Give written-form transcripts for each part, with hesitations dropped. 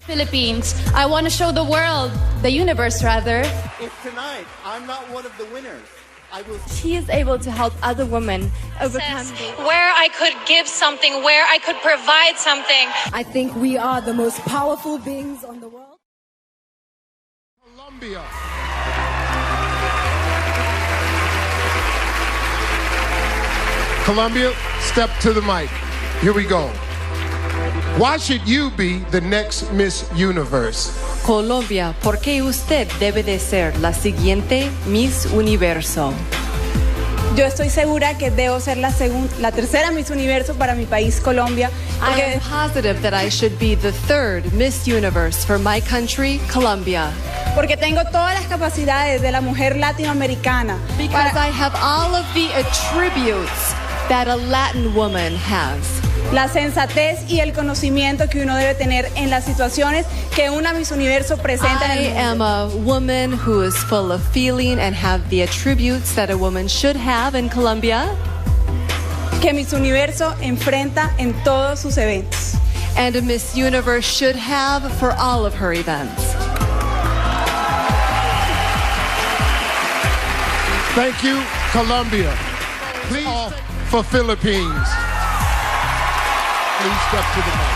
Philippines. I want to show the world, the universe rather. If tonight I'm not one of the winners, I will. She is able to help other women overcome where I could give something, where I could provide something. I think we are the most powerful beings on the world. Colombia. Colombia, step to the mic. Here we go. Why should you be the next Miss Universe? Colombia, ¿por qué usted debe de ser la siguiente Miss Universo? Yo estoy segura que debo ser la tercera Miss Universo para mi país, Colombia. I am positive that I should be the third Miss Universe for my country, Colombia. Porque tengo todas las capacidades de la mujer latinoamericana. Because I have all of the attributes that a Latin woman has. La sensatez y el conocimiento que uno debe tener en las situaciones que una Miss Universo presenta en el mundo. I am a woman who is full of feeling and have the attributes that a woman should have in Colombia. Que Miss Universo enfrenta en todos sus eventos. And a Miss Universe should have for all of her events. Thank you, Colombia. Please, for Philippines. Please step to the mic.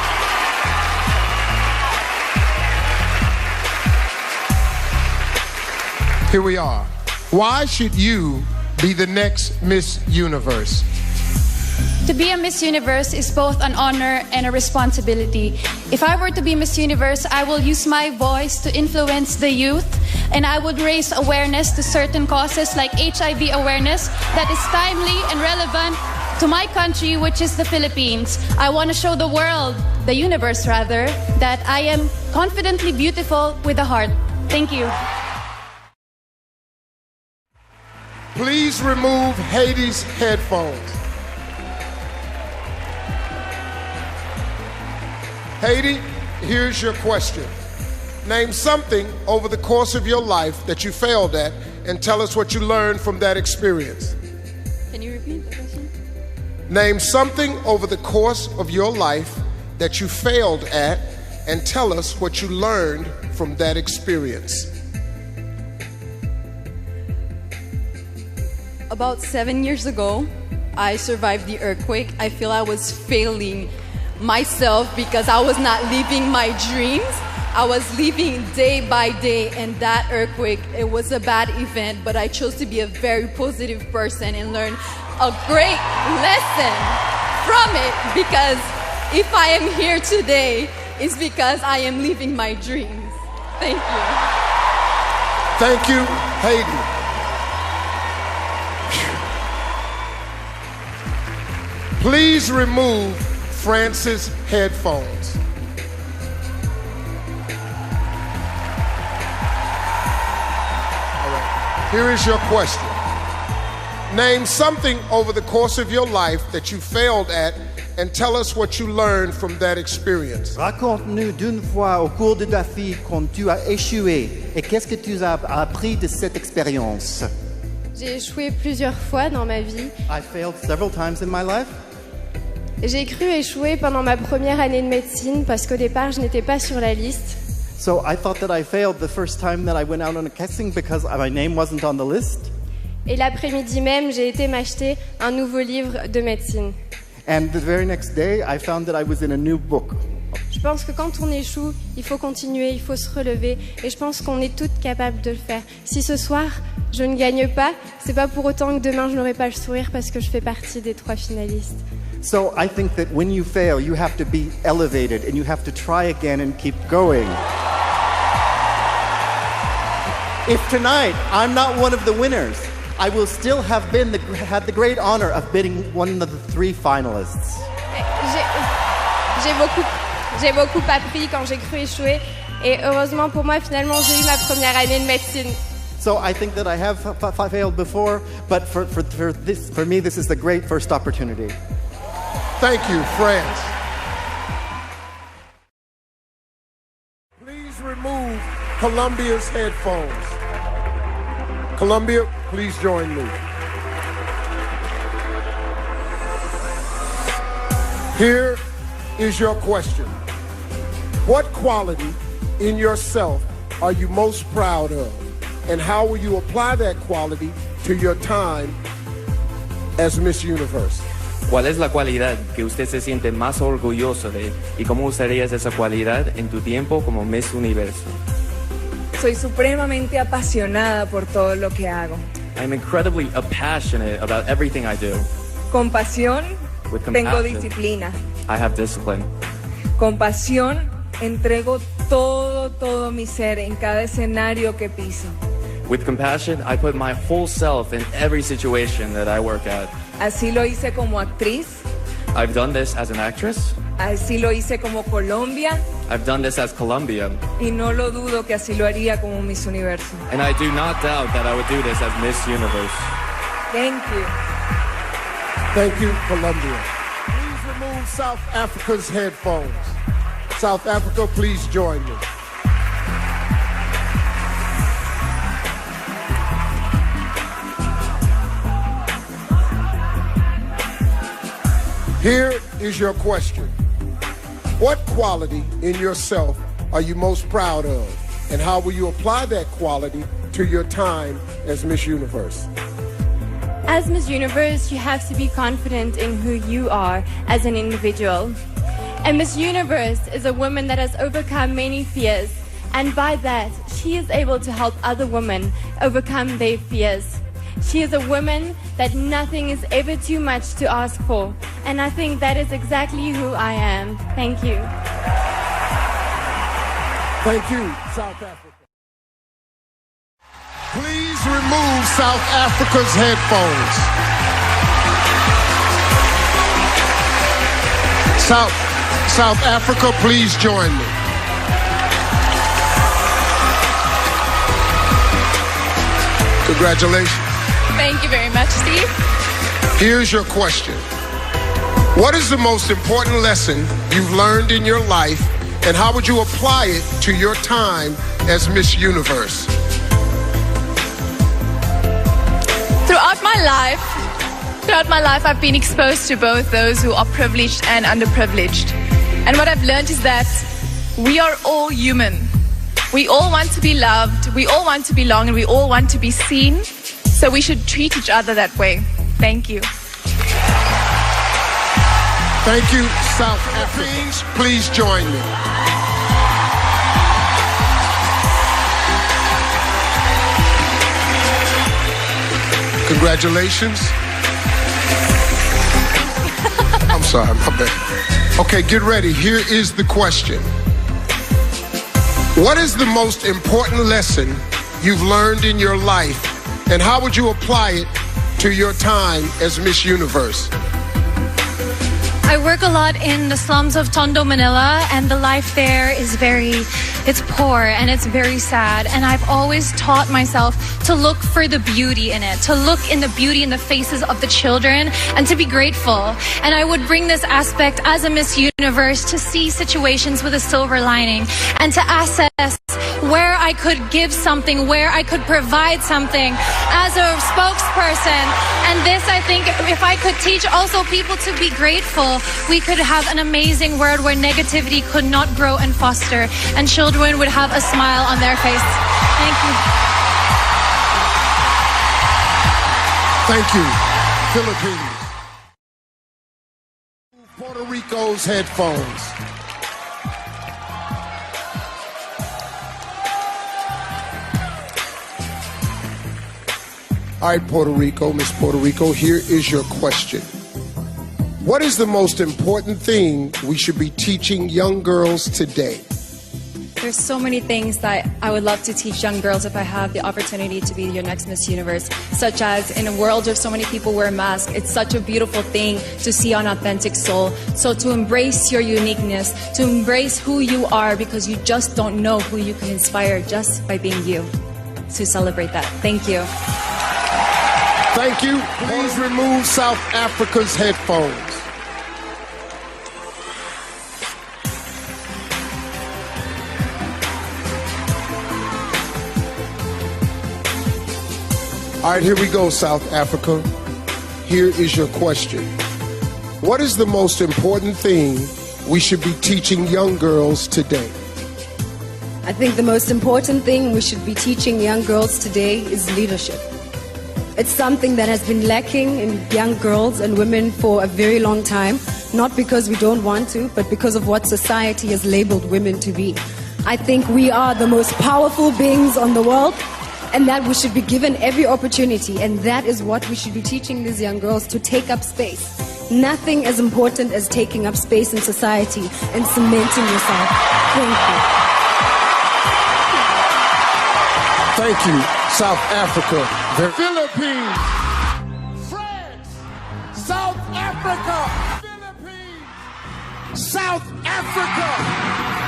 Here we are. Why should you be the next Miss Universe? To be a Miss Universe is both an honor and a responsibility. If I were to be Miss Universe, I will use my voice to influence the youth, and I would raise awareness to certain causes like HIV awareness that is timely and relevant to my country, which is the Philippines. I want to show the world, the universe rather, that I am confidently beautiful with a heart. Thank you. Please remove Haiti's headphones. Haiti, here's your question. Name something over the course of your life that you failed at and tell us what you learned from that experience. Can you repeat the question? Name something over the course of your life that you failed at and tell us what you learned from that experience. About 7 years ago, I survived the earthquake. I feel I was failing myself because I was not living my dreams. I was living day by day, and that earthquake, it was a bad event, but I chose to be a very positive person and learn a great lesson from it, because if I am here today, it's because I am living my dreams. Thank you. Thank you, Haiti. Please remove Francis' headphones. All right. Here is your question. Name something over the course of your life that you failed at and tell us what you learned from that experience. Raconte-nous d'une fois au cours de ta vie quand tu as échoué et qu'est-ce que tu as appris de cette expérience. J'ai échoué plusieurs fois dans ma vie. I failed several times in my life. J'ai cru échouer pendant ma première année de médecine parce qu'au départ, je n'étais pas sur la liste. So I thought that I failed the first time that I went out on a casting because my name wasn't on the list. Et l'après-midi même, j'ai été m'acheter un nouveau livre de médecine. And the very next day, I found that I was in a new book. Je pense que quand on échoue, il faut continuer, il faut se relever. Et je pense qu'on est toutes capables de le faire. Si ce soir, je ne gagne pas, c'est pas pour autant que demain, je n'aurai pas le sourire parce que je fais partie des 3 finalistes. So I think that when you fail, you have to be elevated and you have to try again and keep going. If tonight I'm not one of the winners, I will still have had the great honor of being one of the 3 finalists. J'ai beaucoup appris quand j'ai cru échouer. Et heureusement pour moi, finalement, j'ai eu ma première année de médecine. So I think that I have failed before, but for me, this is the great first opportunity. Thank you, France. Please remove Colombia's headphones. Colombia, please join me. Here is your question. What quality in yourself are you most proud of? And how will you apply that quality to your time as Miss Universe? ¿Cuál es la cualidad que usted se siente más orgulloso de y cómo usarías esa cualidad en tu tiempo como Miss Universo? Soy supremamente apasionada por todo lo que hago. I'm incredibly passionate about everything I do. Con pasión, With tengo compassion, disciplina. I have discipline. Con pasión, entrego todo mi ser en cada escenario que piso. With compassion, I put my whole self in every situation that I work at. Así lo hice como actriz. I've done this as an actress. Así lo hice como Colombia. I've done this as Colombia. Y no lo dudo que así lo haría como Miss Universo. And I do not doubt that I would do this as Miss Universe. Thank you. Thank you, Colombia. Please remove South Africa's headphones. South Africa, please join me. Here is your question. What quality in yourself are you most proud of? And how will you apply that quality to your time as Miss Universe? As Miss Universe, you have to be confident in who you are as an individual. And Miss Universe is a woman that has overcome many fears. And by that, she is able to help other women overcome their fears. She is a woman that nothing is ever too much to ask for. And I think that is exactly who I am. Thank you. Thank you, South Africa. Please remove South Africa's headphones. South Africa, please join me. Congratulations. Thank you very much, Steve. Here's your question. What is the most important lesson you've learned in your life, and how would you apply it to your time as Miss Universe? Throughout my life, I've been exposed to both those who are privileged and underprivileged. And what I've learned is that we are all human. We all want to be loved, we all want to belong, and we all want to be seen. So we should treat each other that way. Thank you. Thank you, South Africa. Please join me. Congratulations. I'm sorry, my bad. Okay, get ready. Here is the question. What is the most important lesson you've learned in your life, and how would you apply it to your time as Miss Universe? I work a lot in the slums of Tondo, Manila, and the life there is it's poor and it's very sad. And I've always taught myself to look for the beauty in it, to look in the beauty in the faces of the children, and to be grateful. And I would bring this aspect as a Miss Universe to see situations with a silver lining and to assess where I could give something, where I could provide something as a spokesperson. And this, I think, if I could teach also people to be grateful, we could have an amazing world where negativity could not grow and foster, and children would have a smile on their face. Thank you. Thank you, Philippines. Puerto Rico's headphones. All right, Puerto Rico, Miss Puerto Rico, here is your question. What is the most important thing we should be teaching young girls today? There's so many things that I would love to teach young girls if I have the opportunity to be your next Miss Universe, such as in a world where so many people wear masks, it's such a beautiful thing to see an authentic soul. So to embrace your uniqueness, to embrace who you are, because you just don't know who you can inspire just by being you. To celebrate that. Thank you. Thank you. Please remove South Africa's headphones. All right, here we go, South Africa. Here is your question. What is the most important thing we should be teaching young girls today? I think the most important thing we should be teaching young girls today is leadership. It's something that has been lacking in young girls and women for a very long time, not because we don't want to, but because of what society has labeled women to be. I think we are the most powerful beings on the world, and that we should be given every opportunity, and that is what we should be teaching these young girls, to take up space. Nothing as important as taking up space in society and cementing yourself. Thank you. Thank you, South Africa. The Philippines, France, South Africa, Philippines, South Africa.